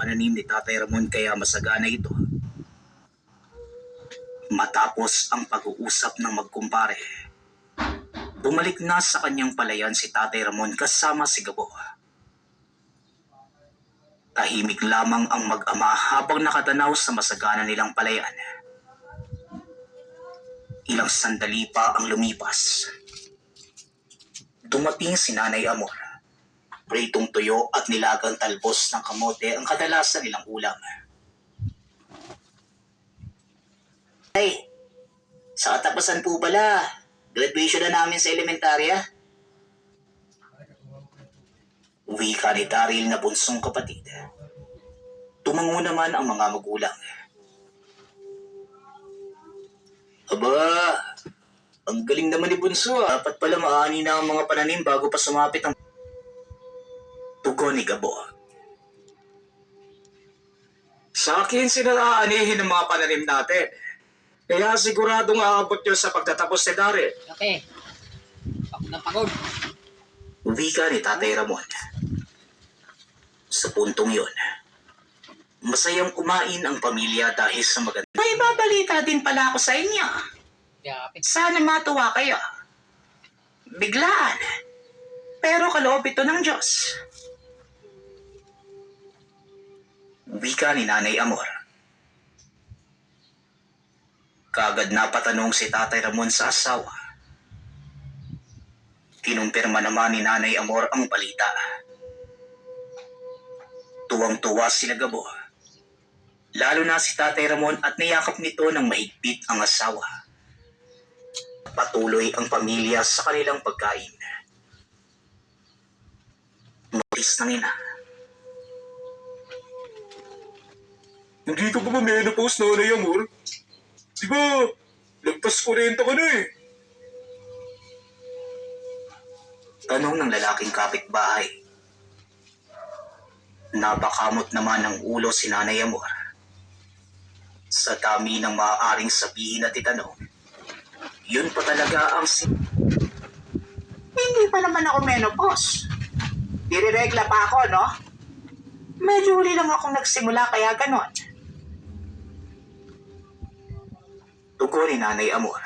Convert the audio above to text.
pananim ni Tatay Ramon kaya masagana ito. Matapos ang pag-uusap ng magkumpare, bumalik na sa kanyang palayan si Tatay Ramon kasama si Gabo. Tahimik lamang ang mag-ama habang nakatanaw sa masagana nilang palayan. Ilang sandali pa ang lumipas. Dumating si Nanay Amor. Pritong tuyo at nilagang talbos ng kamote ang kadalasan nilang ulam. Ay, sa katapusan po pala, graduation na namin sa elementarya. Wika ni Daryl na bunsong kapatid. Tumango naman ang mga magulang. Aba, ang galing naman ni Bunso. Dapat pala maani na ang mga pananim bago pa sumapit ang tugon ni Gabo. Sa akin sinaraanihin ang mga pananim natin. Kaya siguradong aabot yun sa pagtatapos ni Daryl. Okay. Pagod na pagod. Wika ni Tatay Ramon. Sa puntong yun, masayang kumain ang pamilya dahil sa maganda. May babalita din pala ako sa inyo. Yapit. Sana matuwa kayo. Biglaan. Pero kaloob ito ng Diyos. Wika ni Nanay Amor. Kagad napatanong si Tatay Ramon sa asawa. Kinumpirma naman ni Nanay Amor ang balita. Tuwang-tuwa sila Gabo. Lalo na si Tatay Ramon at niyakap nito ng mahigpit ang asawa. Patuloy ang pamilya sa kanilang pagkain. Notis ng ina. Hindi ka ba menopause, Nanay Amor? Di ba, lagpas 40 ka na eh. Tanong ng lalaking kapitbahay. Napakamot naman ng ulo si Nanay Amor. Sa dami ng maaaring sabihin at itanong, yun pa talaga ang Hindi pa naman ako menopause. Direregla pa ako, no? Medyo huli lang akong nagsimula kaya ganon. Tugon ni Nanay Amor.